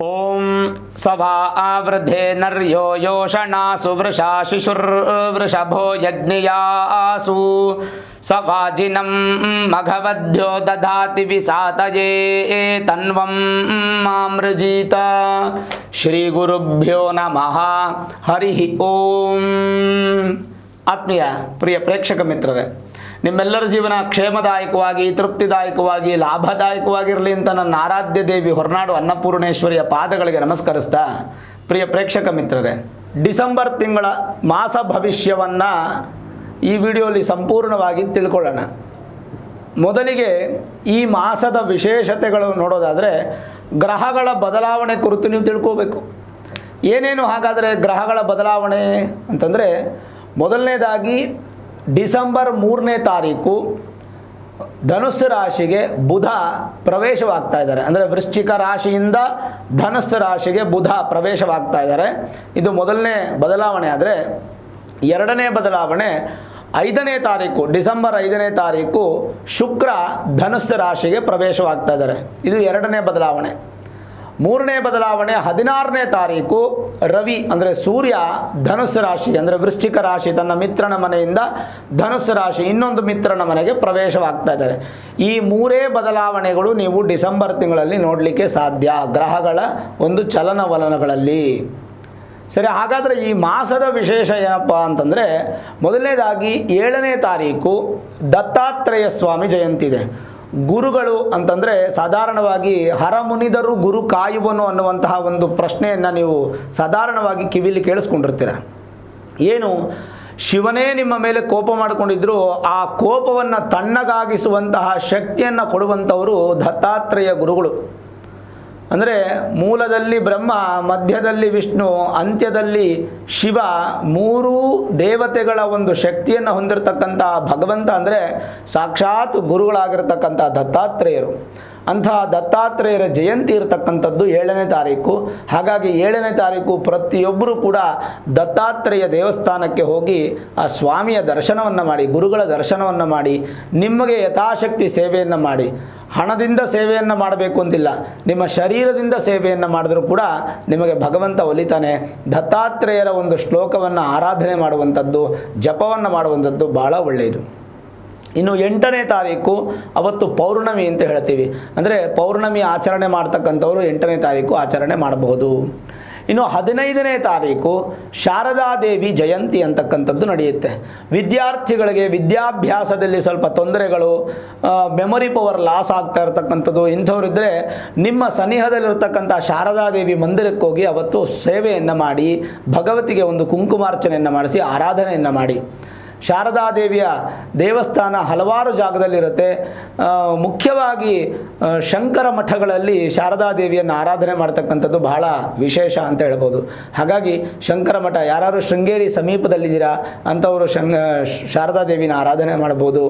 ಓಂ ಸಭಾ ಆವೃಧೆ ನರ್ಯೋ ಯೋಷಣಾ ಸುವೃಷಾ ಶಿಶುರ್ವೃಷಭೋ ಯಜ್ಞಿಯಾಸು ಸವಾಜಿನಂ ಮಘವದ್ಭ್ಯೋ ದಧಾತಿ ವಿಸಾತಯೇ ತನ್ವಂ ಮಾಮೃಜೀತ. ಶ್ರೀ ಗುರುಭ್ಯೋ ನಮಃ. ಹರಿ ಓಂ. ಆತ್ಮೀಯ ಪ್ರಿಯ ಪ್ರೇಕ್ಷಕ ಮಿತ್ರರೇ, ನಿಮ್ಮೆಲ್ಲರ ಜೀವನ ಕ್ಷೇಮದಾಯಕವಾಗಿ, ತೃಪ್ತಿದಾಯಕವಾಗಿ, ಲಾಭದಾಯಕವಾಗಿರಲಿ ಅಂತ ನನ್ನ ಆರಾಧ್ಯ ದೇವಿ ಹೊರನಾಡು ಅನ್ನಪೂರ್ಣೇಶ್ವರಿಯ ಪಾದಗಳಿಗೆ ನಮಸ್ಕರಿಸ್ತಾ, ಪ್ರಿಯ ಪ್ರೇಕ್ಷಕ ಮಿತ್ರರೇ, ಡಿಸೆಂಬರ್ ತಿಂಗಳ ಮಾಸ ಭವಿಷ್ಯವನ್ನು ಈ ವಿಡಿಯೋಲಿ ಸಂಪೂರ್ಣವಾಗಿ ತಿಳ್ಕೊಳ್ಳೋಣ. ಮೊದಲಿಗೆ ಈ ಮಾಸದ ವಿಶೇಷತೆಗಳು ನೋಡೋದಾದರೆ, ಗ್ರಹಗಳ ಬದಲಾವಣೆ ಕುರಿತು ನೀವು ತಿಳ್ಕೋಬೇಕು. ಏನೇನು ಹಾಗಾದರೆ ಗ್ರಹಗಳ ಬದಲಾವಣೆ ಅಂತಂದರೆ, ಮೊದಲನೇದಾಗಿ ಡಿಸೆಂಬರ್ 3ನೇ ತಾರೀಕು ಧನುಸ್ಸು ರಾಶಿಗೆ ಬುಧ ಪ್ರವೇಶವಾಗ್ತಾ ಇದ್ದಾರೆ. ಅಂದರೆ ವೃಶ್ಚಿಕ ರಾಶಿಯಿಂದ ಧನುಸ್ಸು ರಾಶಿಗೆ ಬುಧ ಪ್ರವೇಶವಾಗ್ತಾ ಇದ್ದಾರೆ. ಇದು ಮೊದಲನೇ ಬದಲಾವಣೆ. ಆದರೆ ಎರಡನೇ ಬದಲಾವಣೆ 5ನೇ ತಾರೀಕು, ಡಿಸೆಂಬರ್ 5ನೇ ತಾರೀಕು ಶುಕ್ರ ಧನುಸ್ಸು ರಾಶಿಗೆ ಪ್ರವೇಶವಾಗ್ತಾ ಇದ್ದಾರೆ. ಇದು ಎರಡನೇ ಬದಲಾವಣೆ. ಮೂರನೇ ಬದಲಾವಣೆ 16ನೇ ತಾರೀಕು ರವಿ ಅಂದರೆ ಸೂರ್ಯ ಧನುಸ್ಸು ರಾಶಿ ಅಂದರೆ ವೃಶ್ಚಿಕ ರಾಶಿ ತನ್ನ ಮಿತ್ರನ ಮನೆಯಿಂದ ಧನುಸ್ಸು ರಾಶಿ ಇನ್ನೊಂದು ಮಿತ್ರನ ಮನೆಗೆ ಪ್ರವೇಶವಾಗ್ತಾ ಇದ್ದಾರೆ. ಈ ಮೂರೇ ಬದಲಾವಣೆಗಳು ನೀವು ಡಿಸೆಂಬರ್ ತಿಂಗಳಲ್ಲಿ ನೋಡಲಿಕ್ಕೆ ಸಾಧ್ಯ, ಗ್ರಹಗಳ ಒಂದು ಚಲನವಲನಗಳಲ್ಲಿ. ಸರಿ, ಹಾಗಾದರೆ ಈ ಮಾಸದ ವಿಶೇಷ ಏನಪ್ಪ ಅಂತಂದರೆ, ಮೊದಲನೇದಾಗಿ 7ನೇ ತಾರೀಕು ದತ್ತಾತ್ರೇಯ ಸ್ವಾಮಿ ಜಯಂತಿ ಇದೆ. ಗುರುಗಳು ಅಂತಂದರೆ ಸಾಧಾರಣವಾಗಿ ಹರಮುನಿದರು ಗುರು ಕಾಯುವನು ಅನ್ನುವಂತಹ ಒಂದು ಪ್ರಶ್ನೆಯನ್ನು ನೀವು ಸಾಧಾರಣವಾಗಿ ಕಿವಿಲಿ ಕೇಳಿಸ್ಕೊಂಡಿರ್ತೀರ. ಏನು, ಶಿವನೇ ನಿಮ್ಮ ಮೇಲೆ ಕೋಪ ಮಾಡಿಕೊಂಡಿದ್ರು, ಆ ಕೋಪವನ್ನು ತಣ್ಣಗಾಗಿಸುವಂತಹ ಶಕ್ತಿಯನ್ನು ಕೊಡುವಂಥವರು ದತ್ತಾತ್ರೇಯ ಗುರುಗಳು. ಅಂದರೆ ಮೂಲದಲ್ಲಿ ಬ್ರಹ್ಮ, ಮಧ್ಯದಲ್ಲಿ ವಿಷ್ಣು, ಅಂತ್ಯದಲ್ಲಿ ಶಿವ, ಮೂರೂ ದೇವತೆಗಳ ಒಂದು ಶಕ್ತಿಯನ್ನು ಹೊಂದಿರತಕ್ಕಂಥ ಭಗವಂತ ಅಂದರೆ ಸಾಕ್ಷಾತ್ ಗುರುಗಳಾಗಿರ್ತಕ್ಕಂಥ ದತ್ತಾತ್ರೇಯರು. ಅಂತಹ ದತ್ತಾತ್ರೇಯರ ಜಯಂತಿ ಇರತಕ್ಕಂಥದ್ದು 7ನೇ ತಾರೀಕು. ಹಾಗಾಗಿ 7ನೇ ತಾರೀಕು ಪ್ರತಿಯೊಬ್ಬರೂ ಕೂಡ ದತ್ತಾತ್ರೇಯ ದೇವಸ್ಥಾನಕ್ಕೆ ಹೋಗಿ ಆ ಸ್ವಾಮಿಯ ದರ್ಶನವನ್ನು ಮಾಡಿ, ಗುರುಗಳ ದರ್ಶನವನ್ನು ಮಾಡಿ, ನಿಮಗೆ ಯಥಾಶಕ್ತಿ ಸೇವೆಯನ್ನು ಮಾಡಿ. ಹಣದಿಂದ ಸೇವೆಯನ್ನು ಮಾಡಬೇಕು ಅಂತಿಲ್ಲ, ನಿಮ್ಮ ಶರೀರದಿಂದ ಸೇವೆಯನ್ನು ಮಾಡಿದ್ರೂ ಕೂಡ ನಿಮಗೆ ಭಗವಂತ ಒಲಿತಾನೆ. ದತ್ತಾತ್ರೇಯರ ಒಂದು ಶ್ಲೋಕವನ್ನು ಆರಾಧನೆ ಮಾಡುವಂಥದ್ದು, ಜಪವನ್ನು ಮಾಡುವಂಥದ್ದು ಭಾಳ ಒಳ್ಳೆಯದು. ಇನ್ನು 8ನೇ ತಾರೀಕು ಅವತ್ತು ಪೌರ್ಣಮಿ ಅಂತ ಹೇಳ್ತೀವಿ. ಅಂದರೆ ಪೌರ್ಣಮಿ ಆಚರಣೆ ಮಾಡ್ತಕ್ಕಂಥವರು 8ನೇ ತಾರೀಕು ಆಚರಣೆ ಮಾಡಬಹುದು. ಇನ್ನು 15ನೇ ತಾರೀಕು ಶಾರದಾದೇವಿ ಜಯಂತಿ ಅಂತಕ್ಕಂಥದ್ದು ನಡೆಯುತ್ತೆ. ವಿದ್ಯಾರ್ಥಿಗಳಿಗೆ ವಿದ್ಯಾಭ್ಯಾಸದಲ್ಲಿ ಸ್ವಲ್ಪ ತೊಂದರೆಗಳು, ಮೆಮೊರಿ ಪವರ್ ಲಾಸ್ ಆಗ್ತಾ ಇರತಕ್ಕಂಥದ್ದು ಇಂಥವರಿದ್ದರೆ ನಿಮ್ಮ ಸನಿಹದಲ್ಲಿರ್ತಕ್ಕಂಥ ಶಾರದಾದೇವಿ ಮಂದಿರಕ್ಕೆ ಹೋಗಿ ಅವತ್ತು ಸೇವೆಯನ್ನು ಮಾಡಿ, ಭಗವತಿಗೆ ಒಂದು ಕುಂಕುಮಾರ್ಚನೆಯನ್ನು ಮಾಡಿಸಿ ಆರಾಧನೆಯನ್ನು ಮಾಡಿ. ಶಾರದಾದೇವಿಯ ದೇವಸ್ಥಾನ ಹಲವಾರು ಜಾಗದಲ್ಲಿರುತ್ತೆ. ಮುಖ್ಯವಾಗಿ ಶಂಕರ ಮಠಗಳಲ್ಲಿ ಶಾರದಾದೇವಿಯನ್ನು ಆರಾಧನೆ ಮಾಡ್ತಕ್ಕಂಥದ್ದು ಬಹಳ ವಿಶೇಷ ಅಂತ ಹೇಳ್ಬೋದು. ಹಾಗಾಗಿ ಶಂಕರ ಮಠ, ಯಾರು ಶೃಂಗೇರಿ ಸಮೀಪದಲ್ಲಿದ್ದೀರಾ ಅಂಥವರು ಶಾರದಾದೇವಿನ ಆರಾಧನೆ ಮಾಡ್ಬೋದು.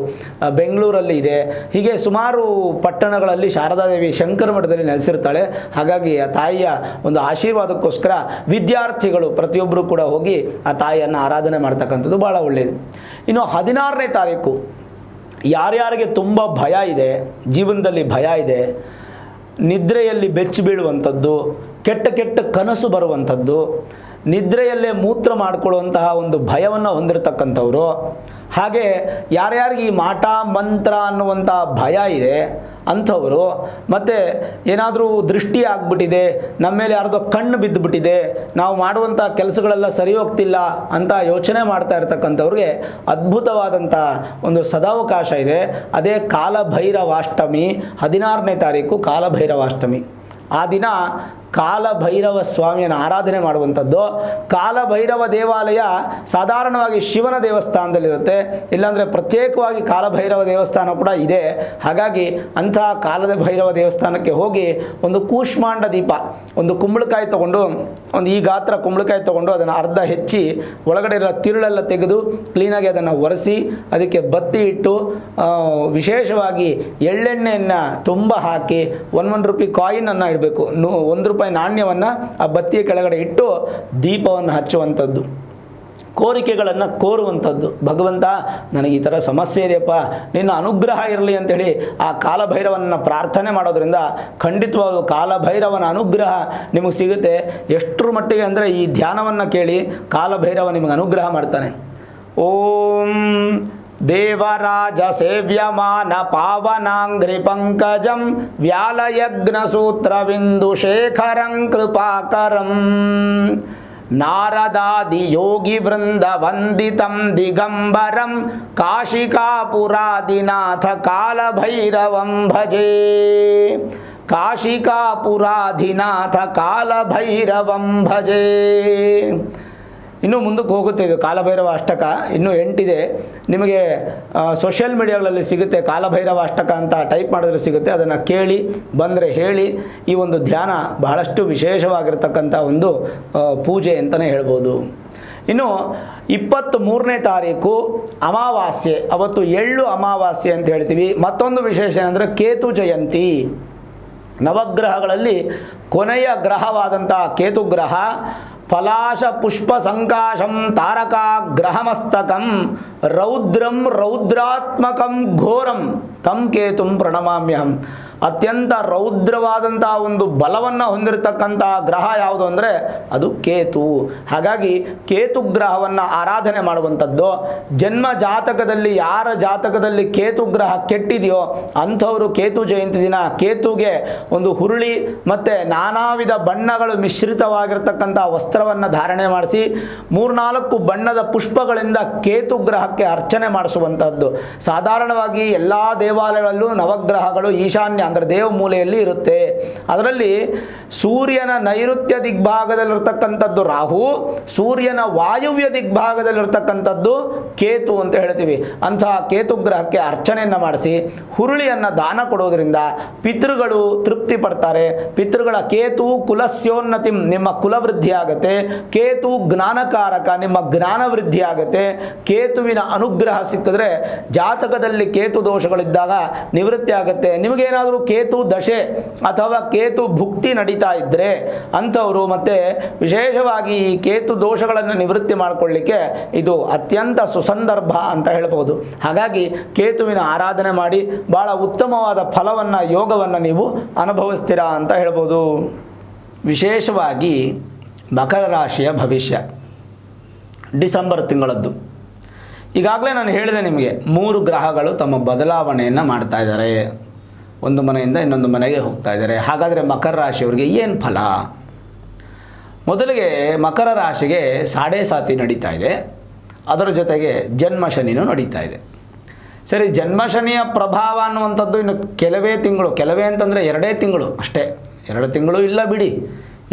ಬೆಂಗಳೂರಲ್ಲಿ ಇದೆ. ಹೀಗೆ ಸುಮಾರು ಪಟ್ಟಣಗಳಲ್ಲಿ ಶಾರದಾದೇವಿ ಶಂಕರ ಮಠದಲ್ಲಿ ನೆಲೆಸಿರ್ತಾಳೆ. ಹಾಗಾಗಿ ಆ ತಾಯಿಯ ಒಂದು ಆಶೀರ್ವಾದಕ್ಕೋಸ್ಕರ ವಿದ್ಯಾರ್ಥಿಗಳು ಪ್ರತಿಯೊಬ್ಬರು ಕೂಡ ಹೋಗಿ ಆ ತಾಯಿಯನ್ನು ಆರಾಧನೆ ಮಾಡ್ತಕ್ಕಂಥದ್ದು ಭಾಳ ಒಳ್ಳೆಯದು. ಇನ್ನು 16ನೇ ತಾರೀಕು ಯಾರ್ಯಾರಿಗೆ ತುಂಬ ಭಯ ಇದೆ, ಜೀವನದಲ್ಲಿ ಭಯ ಇದೆ, ನಿದ್ರೆಯಲ್ಲಿ ಬೆಚ್ಚಿ ಬೀಳುವಂಥದ್ದು, ಕೆಟ್ಟ ಕೆಟ್ಟ ಕನಸು ಬರುವಂಥದ್ದು, ನಿದ್ರೆಯಲ್ಲೇ ಮೂತ್ರ ಮಾಡಿಕೊಳ್ಳುವಂತಹ ಒಂದು ಭಯವನ್ನು ಹೊಂದಿರತಕ್ಕಂಥವರು, ಹಾಗೆ ಯಾರ್ಯಾರಿಗೆ ಈ ಮಾಟ ಮಂತ್ರ ಅನ್ನುವಂಥ ಭಯ ಇದೆ ಅಂಥವರು, ಮತ್ತು ಏನಾದರೂ ದೃಷ್ಟಿ ಆಗಿಬಿಟ್ಟಿದೆ, ನಮ್ಮ ಮೇಲೆ ಯಾರ್ದೋ ಕಣ್ಣು ಬಿದ್ದುಬಿಟ್ಟಿದೆ, ನಾವು ಮಾಡುವಂಥ ಕೆಲಸಗಳೆಲ್ಲ ಸರಿ ಹೋಗ್ತಿಲ್ಲ ಅಂತ ಯೋಚನೆ ಮಾಡ್ತಾ ಇರ್ತಕ್ಕಂಥವ್ರಿಗೆ ಅದ್ಭುತವಾದಂಥ ಒಂದು ಸದಾವಕಾಶ ಇದೆ. ಅದೇ ಕಾಲಭೈರವಾಷ್ಟಮಿ, 16ನೇ ತಾರೀಕು ಕಾಲಭೈರವಾಷ್ಟಮಿ. ಆ ದಿನ ಕಾಲಭೈರವ ಸ್ವಾಮಿಯನ್ನು ಆರಾಧನೆ ಮಾಡುವಂಥದ್ದು. ಕಾಲಭೈರವ ದೇವಾಲಯ ಸಾಧಾರಣವಾಗಿ ಶಿವನ ದೇವಸ್ಥಾನದಲ್ಲಿರುತ್ತೆ, ಇಲ್ಲಾಂದರೆ ಪ್ರತ್ಯೇಕವಾಗಿ ಕಾಲಭೈರವ ದೇವಸ್ಥಾನ ಕೂಡ ಇದೆ. ಹಾಗಾಗಿ ಅಂತಹ ಕಾಲಭೈರವ ದೇವಸ್ಥಾನಕ್ಕೆ ಹೋಗಿ ಒಂದು ಕೂಷ್ಮಾಂಡ ದೀಪ, ಒಂದು ಕುಂಬಳಕಾಯಿ ತೊಗೊಂಡು, ಒಂದು ಈ ಗಾತ್ರ ಕುಂಬಳಕಾಯಿ ತೊಗೊಂಡು ಅದನ್ನು ಅರ್ಧ ಹೆಚ್ಚಿ ಒಳಗಡೆ ಇರೋ ತಿರುಳೆಲ್ಲ ತೆಗೆದು ಕ್ಲೀನಾಗಿ ಅದನ್ನು ಒರೆಸಿ ಅದಕ್ಕೆ ಬತ್ತಿ ಇಟ್ಟು ವಿಶೇಷವಾಗಿ ಎಳ್ಳೆಣ್ಣೆಯನ್ನು ತುಂಬ ಹಾಕಿ 1 ರೂಪಾಯಿ ಕಾಯಿನನ್ನು ಇಡಬೇಕು. 1 ರೂಪಾಯಿ ನಾಣ್ಯವನ್ನು ಆ ಬತ್ತಿಯ ಕೆಳಗಡೆ ಇಟ್ಟು ದೀಪವನ್ನು ಹಚ್ಚುವಂಥದ್ದು. ಕೋರಿಕೆಗಳನ್ನು ಕೋರುವಂಥದ್ದು. ಭಗವಂತ ನನಗೆ ಈ ಥರ ಸಮಸ್ಯೆ ಇದೆಯಪ್ಪ, ನಿನ್ನ ಅನುಗ್ರಹ ಇರಲಿ ಅಂಥೇಳಿ ಆ ಕಾಲಭೈರವನ ಪ್ರಾರ್ಥನೆ ಮಾಡೋದ್ರಿಂದ ಖಂಡಿತವಾಗೂ ಕಾಲಭೈರವನ ಅನುಗ್ರಹ ನಿಮಗೆ ಸಿಗುತ್ತೆ. ಎಷ್ಟರ ಮಟ್ಟಿಗೆ ಅಂದರೆ ಈ ಧ್ಯಾನವನ್ನು ಕೇಳಿ ಕಾಲಭೈರವ ನಿಮಗೆ ಅನುಗ್ರಹ ಮಾಡ್ತಾನೆ. ಓಂ ದೇವರಾಜ ಸೇವ್ಯಮಾನ ಪಾವನಾಂಘ್ರಿ ಪಂಕಜಂ ವ್ಯಾಲಯಜ್ಞ ಸೂತ್ರ ಬಿಂದು ಶೇಖರಂ ಕೃಪಾಕರಂ ನಾರದಾದಿ ಯೋಗಿ ವೃಂದ ವಂದಿತಂ ದಿಗಂಬರಂ ಕಾಶಿಕಾಪುರಾದಿನಾಥ ಕಾಲಭೈರವಂ ಭಜೆ. ಕಾಶಿಕಾಪುರಾಧಿನಾಥ ಕಾಲಭೈರವಂ ಭಜೆ. ಇನ್ನೂ ಮುಂದಕ್ಕೆ ಹೋಗುತ್ತೆ ಇದು ಕಾಲಭೈರವ ಅಷ್ಟಕ. ಇನ್ನೂ 8 ಇದೆ. ನಿಮಗೆ ಸೋಷಿಯಲ್ ಮೀಡಿಯಾಗಳಲ್ಲಿ ಸಿಗುತ್ತೆ, ಕಾಲಭೈರವ ಅಷ್ಟಕ ಅಂತ ಟೈಪ್ ಮಾಡಿದ್ರೆ ಸಿಗುತ್ತೆ. ಅದನ್ನು ಕೇಳಿ ಬಂದರೆ ಹೇಳಿ. ಈ ಒಂದು ಧ್ಯಾನ ಬಹಳಷ್ಟು ವಿಶೇಷವಾಗಿರ್ತಕ್ಕಂಥ ಒಂದು ಪೂಜೆ ಅಂತಲೇ ಹೇಳ್ಬೋದು. ಇನ್ನು 23ನೇ ತಾರೀಕು ಅಮಾವಾಸ್ಯೆ, ಅವತ್ತು ಎಳ್ಳು ಅಮಾವಾಸ್ಯೆ ಅಂತ ಹೇಳ್ತೀವಿ. ಮತ್ತೊಂದು ವಿಶೇಷ ಏನಂದರೆ ಕೇತು ಜಯಂತಿ. ನವಗ್ರಹಗಳಲ್ಲಿ ಕೊನೆಯ ಗ್ರಹವಾದಂಥ ಕೇತು ಗ್ರಹ ಫಲಾಶ ಪುಷ್ಪ ಸಂಕಾಶಂ ತಾರಕಾಗ್ರಹಮಸ್ತಕಂ ರೌದ್ರಂ ರೌದ್ರಾತ್ಮಕಂ ಘೋರಂ ತಂ ಕೇತುಂ ಪ್ರಣಮಾಮ್ಯಹಂ. ಅತ್ಯಂತ ರೌದ್ರವಾದಂಥ ಒಂದು ಬಲವನ್ನು ಹೊಂದಿರತಕ್ಕಂಥ ಗ್ರಹ ಯಾವುದು ಅಂದರೆ ಅದು ಕೇತು. ಹಾಗಾಗಿ ಕೇತು ಗ್ರಹವನ್ನು ಆರಾಧನೆ ಮಾಡುವಂಥದ್ದು. ಜನ್ಮ ಜಾತಕದಲ್ಲಿ ಯಾರ ಜಾತಕದಲ್ಲಿ ಕೇತು ಗ್ರಹ ಕೆಟ್ಟಿದೆಯೋ ಅಂಥವರು ಕೇತು ಜಯಂತಿ ದಿನ ಕೇತುಗೆ ಒಂದು ಹುರುಳಿ ಮತ್ತು ನಾನಾ ವಿಧ ಬಣ್ಣಗಳು ಮಿಶ್ರಿತವಾಗಿರ್ತಕ್ಕಂಥ ವಸ್ತ್ರವನ್ನು ಧಾರಣೆ ಮಾಡಿಸಿ 3-4 ಬಣ್ಣದ ಪುಷ್ಪಗಳಿಂದ ಕೇತು ಗ್ರಹಕ್ಕೆ ಅರ್ಚನೆ ಮಾಡಿಸುವಂಥದ್ದು. ಸಾಧಾರಣವಾಗಿ ಎಲ್ಲ ದೇವಾಲಯಗಳಲ್ಲೂ ನವಗ್ರಹಗಳು ಈಶಾನ್ಯ ಅಂದರೆ ದೇವ ಮೂಲೆಯಲ್ಲಿ ಇರುತ್ತೆ. ಅದರಲ್ಲಿ ಸೂರ್ಯನ ನೈಋತ್ಯ ದಿಗ್ಭಾಗದಲ್ಲಿರ್ತಕ್ಕಂಥದ್ದು ರಾಹು, ಸೂರ್ಯನ ವಾಯುವ್ಯ ದಿಗ್ಭಾಗದಲ್ಲಿರ್ತಕ್ಕಂಥದ್ದು ಕೇತು ಅಂತ ಹೇಳ್ತೀವಿ. ಅಂತಹ ಕೇತು ಗ್ರಹಕ್ಕೆ ಅರ್ಚನೆಯನ್ನು ಮಾಡಿಸಿ ಹುರುಳಿಯನ್ನು ದಾನ ಕೊಡೋದ್ರಿಂದ ಪಿತೃಗಳು ತೃಪ್ತಿ ಪಡ್ತಾರೆ. ಪಿತೃಗಳ ಕೇತು ಕುಲಸ್ಯೋನ್ನತಿ, ನಿಮ್ಮ ಕುಲವೃದ್ಧಿ ಆಗುತ್ತೆ. ಕೇತು ಜ್ಞಾನಕಾರಕ, ನಿಮ್ಮ ಜ್ಞಾನ ವೃದ್ಧಿ ಆಗುತ್ತೆ. ಕೇತುವಿನ ಅನುಗ್ರಹ ಸಿಕ್ಕಿದ್ರೆ ಜಾತಕದಲ್ಲಿ ಕೇತು ದೋಷಗಳಿದ್ದಾಗ ನಿವೃತ್ತಿ ಆಗುತ್ತೆ. ನಿಮಗೇನಾದರೂ ಕೇತು ದಶೆ ಅಥವಾ ಕೇತು ಭುಕ್ತಿ ನಡೀತಾ ಇದ್ದರೆ ಅಂಥವರು ಮತ್ತೆ ವಿಶೇಷವಾಗಿ ಈ ಕೇತು ದೋಷಗಳನ್ನು ನಿವೃತ್ತಿ ಮಾಡಿಕೊಳ್ಳಿಕ್ಕೆ ಇದು ಅತ್ಯಂತ ಸುಸಂದರ್ಭ ಅಂತ ಹೇಳ್ಬೋದು. ಹಾಗಾಗಿ ಕೇತುವಿನ ಆರಾಧನೆ ಮಾಡಿ ಭಾಳ ಉತ್ತಮವಾದ ಫಲವನ್ನು ಯೋಗವನ್ನು ನೀವು ಅನುಭವಿಸ್ತೀರಾ ಅಂತ ಹೇಳ್ಬೋದು. ವಿಶೇಷವಾಗಿ ಮಕರ ರಾಶಿಯ ಭವಿಷ್ಯ ಡಿಸೆಂಬರ್ ತಿಂಗಳದ್ದು. ಈಗಾಗಲೇ ನಾನು ಹೇಳಿದೆ ನಿಮಗೆ 3 ಗ್ರಹಗಳು ತಮ್ಮ ಬದಲಾವಣೆಯನ್ನು ಮಾಡ್ತಾ ಇದ್ದಾರೆ. ಒಂದು ಮನೆಯಿಂದ ಇನ್ನೊಂದು ಮನೆಗೆ ಹೋಗ್ತಾ ಇದ್ದಾರೆ. ಹಾಗಾದರೆ ಮಕರ ರಾಶಿಯವರಿಗೆ ಏನು ಫಲ? ಮೊದಲಿಗೆ ಮಕರ ರಾಶಿಗೆ ಸಾಡೆ ಸಾತಿ ನಡೀತಾ ಇದೆ. ಅದರ ಜೊತೆಗೆ ಜನ್ಮ ಶನಿನೂ ನಡೀತಾ ಇದೆ. ಸರಿ, ಜನ್ಮ ಶನಿಯ ಪ್ರಭಾವ ಅನ್ನುವಂಥದ್ದು ಇನ್ನು ಕೆಲವೇ ತಿಂಗಳು, ಕೆಲವೇ ಅಂತಂದರೆ 2 ತಿಂಗಳು ಅಷ್ಟೇ. 2 ತಿಂಗಳು ಇಲ್ಲ ಬಿಡಿ.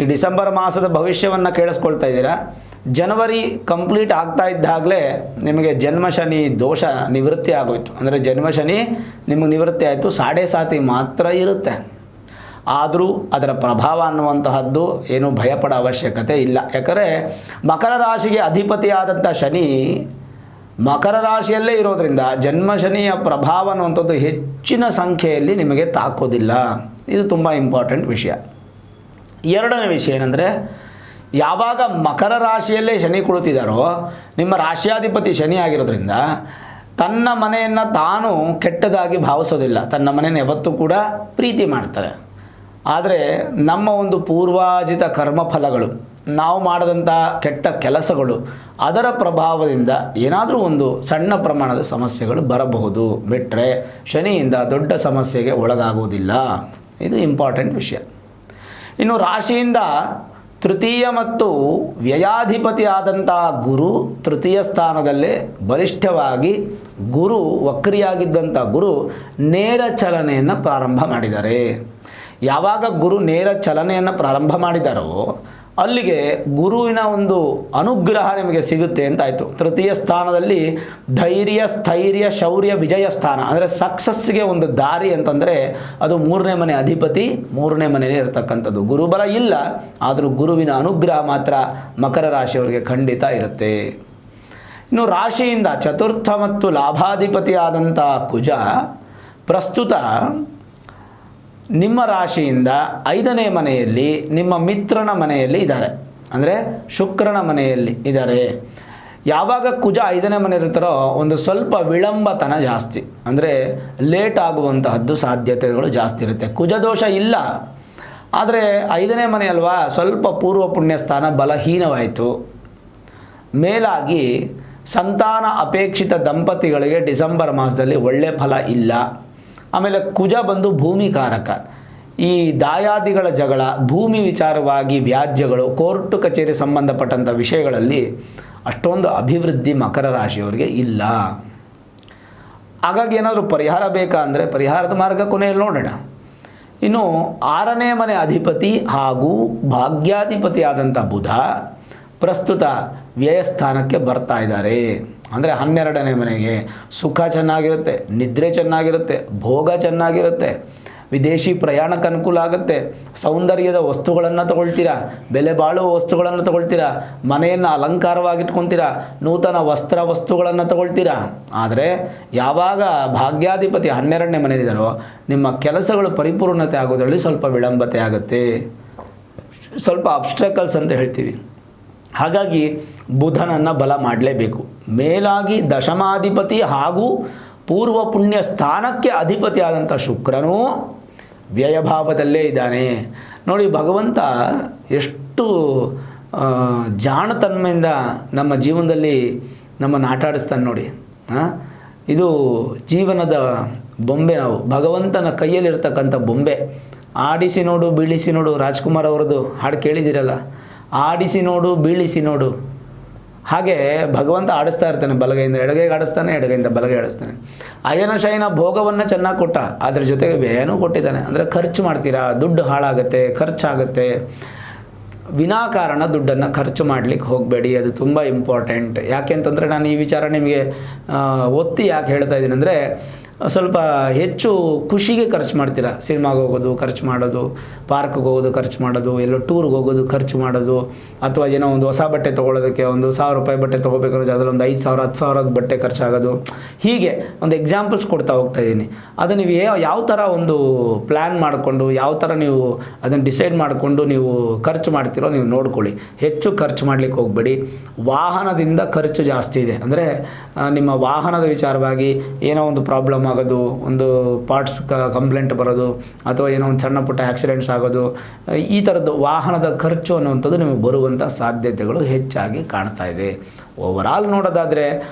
ಈ ಡಿಸೆಂಬರ್ ಮಾಸದ ಭವಿಷ್ಯವನ್ನು ಕೇಳಿಸ್ಕೊಳ್ತಾ ಇದ್ದೀರಾ. ಜನವರಿ ಕಂಪ್ಲೀಟ್ ಆಗ್ತಾ ಇದ್ದಾಗಲೇ ನಿಮಗೆ ಜನ್ಮ ಶನಿ ದೋಷ ನಿವೃತ್ತಿ ಆಗೋಯ್ತು. ಅಂದರೆ ಜನ್ಮ ಶನಿ ನಿಮಗೆ ನಿವೃತ್ತಿ ಆಯಿತು. ಸಾಡೆ ಸಾತಿ ಮಾತ್ರ ಇರುತ್ತೆ. ಆದರೂ ಅದರ ಪ್ರಭಾವ ಅನ್ನುವಂತಹದ್ದು ಏನು ಭಯಪಡೋ ಅವಶ್ಯಕತೆ ಇಲ್ಲ. ಯಾಕಂದರೆ ಮಕರ ರಾಶಿಗೆ ಅಧಿಪತಿಯಾದಂಥ ಶನಿ ಮಕರ ರಾಶಿಯಲ್ಲೇ ಇರೋದರಿಂದ ಜನ್ಮ ಶನಿಯ ಪ್ರಭಾವ ಅನ್ನುವಂಥದ್ದು ಹೆಚ್ಚಿನ ಸಂಖ್ಯೆಯಲ್ಲಿ ನಿಮಗೆ ತಾಕೋದಿಲ್ಲ. ಇದು ತುಂಬ ಇಂಪಾರ್ಟೆಂಟ್ ವಿಷಯ. ಎರಡನೇ ವಿಷಯ ಏನಂದರೆ, ಯಾವಾಗ ಮಕರ ರಾಶಿಯಲ್ಲೇ ಶನಿ ಕುಳಿತಿದ್ದಾರೋ ನಿಮ್ಮ ರಾಶಿಯಾಧಿಪತಿ ಶನಿ ಆಗಿರೋದ್ರಿಂದ ತನ್ನ ಮನೆಯನ್ನು ತಾನು ಕೆಟ್ಟದಾಗಿ ಭಾವಿಸೋದಿಲ್ಲ. ತನ್ನ ಮನೆಯನ್ನು ಯಾವತ್ತೂ ಕೂಡ ಪ್ರೀತಿ ಮಾಡ್ತಾರೆ. ಆದರೆ ನಮ್ಮ ಒಂದು ಪೂರ್ವಾಜಿತ ಕರ್ಮಫಲಗಳು, ನಾವು ಮಾಡಿದಂಥ ಕೆಟ್ಟ ಕೆಲಸಗಳು, ಅದರ ಪ್ರಭಾವದಿಂದ ಏನಾದರೂ ಒಂದು ಸಣ್ಣ ಪ್ರಮಾಣದ ಸಮಸ್ಯೆಗಳು ಬರಬಹುದು. ಬಿಟ್ಟರೆ ಶನಿಯಿಂದ ದೊಡ್ಡ ಸಮಸ್ಯೆಗೆ ಒಳಗಾಗುವುದಿಲ್ಲ. ಇದು ಇಂಪಾರ್ಟೆಂಟ್ ವಿಷಯ. ಇನ್ನು ರಾಶಿಯಿಂದ ತೃತೀಯ ಮತ್ತು ವ್ಯಯಾಧಿಪತಿ ಆದಂಥ ಗುರು ತೃತೀಯ ಸ್ಥಾನದಲ್ಲೇ ಬಲಿಷ್ಠವಾಗಿ ಗುರು ವಕ್ರಿಯಾಗಿದ್ದಂಥ ಗುರು ನೇರ ಚಲನೆಯನ್ನು ಪ್ರಾರಂಭ ಮಾಡಿದ್ದಾರೆ. ಯಾವಾಗ ಗುರು ನೇರ ಚಲನೆಯನ್ನು ಪ್ರಾರಂಭ ಮಾಡಿದಾರೋ ಅಲ್ಲಿಗೆ ಗುರುವಿನ ಒಂದು ಅನುಗ್ರಹ ನಿಮಗೆ ಸಿಗುತ್ತೆ ಅಂತಾಯಿತು. ತೃತೀಯ ಸ್ಥಾನದಲ್ಲಿ ಧೈರ್ಯ, ಸ್ಥೈರ್ಯ, ಶೌರ್ಯ, ವಿಜಯ ಸ್ಥಾನ ಅಂದರೆ ಸಕ್ಸಸ್ಗೆ ಒಂದು ದಾರಿ ಅಂತಂದರೆ ಅದು 3ನೇ ಮನೆ ಅಧಿಪತಿ 3ನೇ ಮನೆಯೇ ಇರತಕ್ಕಂಥದ್ದು. ಗುರುಬಲ ಇಲ್ಲ, ಆದರೂ ಗುರುವಿನ ಅನುಗ್ರಹ ಮಾತ್ರ ಮಕರ ರಾಶಿಯವರಿಗೆ ಖಂಡಿತ ಇರುತ್ತೆ. ಇನ್ನು ರಾಶಿಯಿಂದ ಚತುರ್ಥ ಮತ್ತು ಲಾಭಾಧಿಪತಿ ಆದಂಥ ಕುಜ ಪ್ರಸ್ತುತ ನಿಮ್ಮ ರಾಶಿಯಿಂದ 5ನೇ ಮನೆಯಲ್ಲಿ ನಿಮ್ಮ ಮಿತ್ರನ ಮನೆಯಲ್ಲಿ ಇದ್ದಾರೆ. ಅಂದರೆ ಶುಕ್ರನ ಮನೆಯಲ್ಲಿ ಇದ್ದಾರೆ. ಯಾವಾಗ ಕುಜ 5ನೇ ಮನೆ ಇರ್ತಾರೋ ಒಂದು ಸ್ವಲ್ಪ ವಿಳಂಬತನ ಜಾಸ್ತಿ, ಅಂದರೆ ಲೇಟ್ ಆಗುವಂತಹದ್ದು ಸಾಧ್ಯತೆಗಳು ಜಾಸ್ತಿ ಇರುತ್ತೆ. ಕುಜದೋಷ ಇಲ್ಲ, ಆದರೆ 5ನೇ ಮನೆ ಅಲ್ವಾ, ಸ್ವಲ್ಪ ಪೂರ್ವ ಪುಣ್ಯ ಸ್ಥಾನ ಬಲಹೀನವಾಯಿತು. ಮೇಲಾಗಿ ಸಂತಾನ ಅಪೇಕ್ಷಿತ ದಂಪತಿಗಳಿಗೆ ಡಿಸೆಂಬರ್ ಮಾಸದಲ್ಲಿ ಒಳ್ಳೆ ಫಲ ಇಲ್ಲ. ಆಮೇಲೆ ಕುಜ ಬಂದು ಭೂಮಿಕಾರಕ. ಈ ದಾಯಾದಿಗಳ ಜಗಳ, ಭೂಮಿ ವಿಚಾರವಾಗಿ ವ್ಯಾಜ್ಯಗಳು, ಕೋರ್ಟು ಕಚೇರಿ ಸಂಬಂಧಪಟ್ಟಂಥ ವಿಷಯಗಳಲ್ಲಿ ಅಷ್ಟೊಂದು ಅಭಿವೃದ್ಧಿ ಮಕರ ರಾಶಿಯವರಿಗೆ ಇಲ್ಲ. ಹಾಗಾಗಿ ಏನಾದರೂ ಪರಿಹಾರ ಬೇಕಾ ಅಂದರೆ ಪರಿಹಾರದ ಮಾರ್ಗ ಕೊನೆಯಲ್ಲಿ ನೋಡೋಣ. ಇನ್ನು 6ನೇ ಮನೆ ಅಧಿಪತಿ ಹಾಗೂ ಭಾಗ್ಯಾಧಿಪತಿ ಆದಂಥ ಬುಧ ಪ್ರಸ್ತುತ ವ್ಯಯಸ್ಥಾನಕ್ಕೆ ಬರ್ತಾ ಇದ್ದಾರೆ. ಅಂದರೆ 12ನೇ ಮನೆಗೆ ಸುಖ ಚೆನ್ನಾಗಿರುತ್ತೆ, ನಿದ್ರೆ ಚೆನ್ನಾಗಿರುತ್ತೆ, ಭೋಗ ಚೆನ್ನಾಗಿರುತ್ತೆ, ವಿದೇಶಿ ಪ್ರಯಾಣಕ್ಕೆ ಅನುಕೂಲ ಆಗುತ್ತೆ, ಸೌಂದರ್ಯದ ವಸ್ತುಗಳನ್ನು ತಗೊಳ್ತೀರಾ, ಬೆಲೆ ಬಾಳುವ ವಸ್ತುಗಳನ್ನು ತಗೊಳ್ತೀರಾ, ಮನೆಯನ್ನು ಅಲಂಕಾರವಾಗಿಟ್ಕೊತೀರಾ, ನೂತನ ವಸ್ತುಗಳನ್ನು ತಗೊಳ್ತೀರಾ. ಆದರೆ ಯಾವಾಗ ಭಾಗ್ಯಾಧಿಪತಿ 12ನೇ ಮನೆಯಲ್ಲಿದ್ದಾರೋ ನಿಮ್ಮ ಕೆಲಸಗಳು ಪರಿಪೂರ್ಣತೆ ಆಗೋದ್ರಲ್ಲಿ ಸ್ವಲ್ಪ ವಿಳಂಬತೆ ಆಗುತ್ತೆ, ಸ್ವಲ್ಪ ಅಬ್ಸ್ಟ್ರಕಲ್ಸ್ ಅಂತ ಹೇಳ್ತೀವಿ. ಹಾಗಾಗಿ ಬುಧನನ್ನು ಬಲ ಮಾಡಲೇಬೇಕು. ಮೇಲಾಗಿ ದಶಮಾಧಿಪತಿ ಹಾಗೂ ಪೂರ್ವ ಪುಣ್ಯ ಸ್ಥಾನಕ್ಕೆ ಅಧಿಪತಿ ಆದಂಥ ಶುಕ್ರನು ವ್ಯಯಭಾವದಲ್ಲೇ ಇದ್ದಾನೆ. ನೋಡಿ, ಭಗವಂತ ಎಷ್ಟು ಜಾಣತನ್ಮೆಯಿಂದ ನಮ್ಮ ಜೀವನದಲ್ಲಿ ನಮ್ಮನ್ನು ಆಟಾಡಿಸ್ತಾನೆ ನೋಡಿ. ಇದು ಜೀವನದ ಬೊಂಬೆ, ನಾವು ಭಗವಂತನ ಕೈಯಲ್ಲಿರ್ತಕ್ಕಂಥ ಬೊಂಬೆ. ಆಡಿಸಿ ನೋಡು ಬೀಳಿಸಿ ನೋಡು, ರಾಜ್ಕುಮಾರ್ ಅವರದ್ದು ಹಾಡು ಕೇಳಿದ್ದೀರಲ್ಲ, ಆಡಿಸಿ ನೋಡು ಬೀಳಿಸಿ ನೋಡು. ಹಾಗೆ ಭಗವಂತ ಆಡಿಸ್ತಾ ಇರ್ತಾನೆ, ಬಲಗೈಯಿಂದ ಎಡಗೈಗೆ ಆಡಿಸ್ತಾನೆ, ಎಡಗೈಯಿಂದ ಬಲಗೈ ಆಡಿಸ್ತಾನೆ. ಅಯನ ಶಯನ ಭೋಗವನ್ನು ಚೆನ್ನಾಗಿ ಕೊಟ್ಟ, ಅದ್ರ ಜೊತೆಗೆ ವ್ಯಯನೂ ಕೊಟ್ಟಿದ್ದಾನೆ. ಅಂದರೆ ಖರ್ಚು ಮಾಡ್ತೀರಾ, ದುಡ್ಡು ಹಾಳಾಗುತ್ತೆ, ಖರ್ಚಾಗುತ್ತೆ. ವಿನಾಕಾರಣ ದುಡ್ಡನ್ನು ಖರ್ಚು ಮಾಡಲಿಕ್ಕೆ ಹೋಗಬೇಡಿ, ಅದು ತುಂಬ ಇಂಪಾರ್ಟೆಂಟ್. ಯಾಕೆ ಅಂತಂದರೆ ನಾನು ಈ ವಿಚಾರ ನಿಮಗೆ ಒತ್ತಿ ಯಾಕೆ ಹೇಳ್ತಾ ಇದ್ದೀನಿ ಅಂದರೆ, ಸ್ವಲ್ಪ ಹೆಚ್ಚು ಖುಷಿಗೆ ಖರ್ಚು ಮಾಡ್ತೀರಾ. ಸಿನಿಮಾಗೆ ಹೋಗೋದು ಖರ್ಚು ಮಾಡೋದು, ಪಾರ್ಕ್ಗೆ ಹೋಗೋದು ಖರ್ಚು ಮಾಡೋದು, ಎಲ್ಲೋ ಟೂರ್ಗೆ ಹೋಗೋದು ಖರ್ಚು ಮಾಡೋದು, ಅಥವಾ ಏನೋ ಒಂದು ಹೊಸ ಬಟ್ಟೆ ತೊಗೊಳೋದಕ್ಕೆ ಒಂದು 1000 ರೂಪಾಯಿ ಬಟ್ಟೆ ತೊಗೋಬೇಕಾದ್ರೆ ಅದರಲ್ಲಿ ಒಂದು 5000 10,000 ಬಟ್ಟೆ ಖರ್ಚಾಗೋದು. ಹೀಗೆ ಒಂದು ಎಕ್ಸಾಂಪಲ್ಸ್ ಕೊಡ್ತಾ ಹೋಗ್ತಾ ಇದ್ದೀನಿ. ಅದು ನೀವು ಯಾವ ಥರ ಒಂದು ಪ್ಲ್ಯಾನ್ ಮಾಡಿಕೊಂಡು, ಯಾವ ಥರ ನೀವು ಅದನ್ನು ಡಿಸೈಡ್ ಮಾಡಿಕೊಂಡು ನೀವು ಖರ್ಚು ಮಾಡ್ತೀರೋ ನೀವು ನೋಡ್ಕೊಳ್ಳಿ. ಹೆಚ್ಚು ಖರ್ಚು ಮಾಡಲಿಕ್ಕೆ ಹೋಗಬೇಡಿ. ವಾಹನದಿಂದ ಖರ್ಚು ಜಾಸ್ತಿ ಇದೆ, ಅಂದರೆ ನಿಮ್ಮ ವಾಹನದ ವಿಚಾರವಾಗಿ ಏನೋ ಒಂದು ಪ್ರಾಬ್ಲಮ್ ಆಗೋದು, ಒಂದು ಪಾರ್ಟ್ಸ್ ಕಂಪ್ಲೇಂಟ್ ಬರೋದು, ಅಥವಾ ಏನೋ ಒಂದು ಸಣ್ಣ ಪುಟ್ಟ ಆಕ್ಸಿಡೆಂಟ್ಸ್ ಆಗೋದು, ಈ ಥರದ್ದು ವಾಹನದ ಖರ್ಚು ಅನ್ನುವಂಥದ್ದು ನಿಮಗೆ ಬರುವಂಥ ಸಾಧ್ಯತೆಗಳು ಹೆಚ್ಚಾಗಿ ಕಾಣ್ತಾ ಇದೆ. ಓವರಾಲ್ ನೋಡೋದಾದರೆ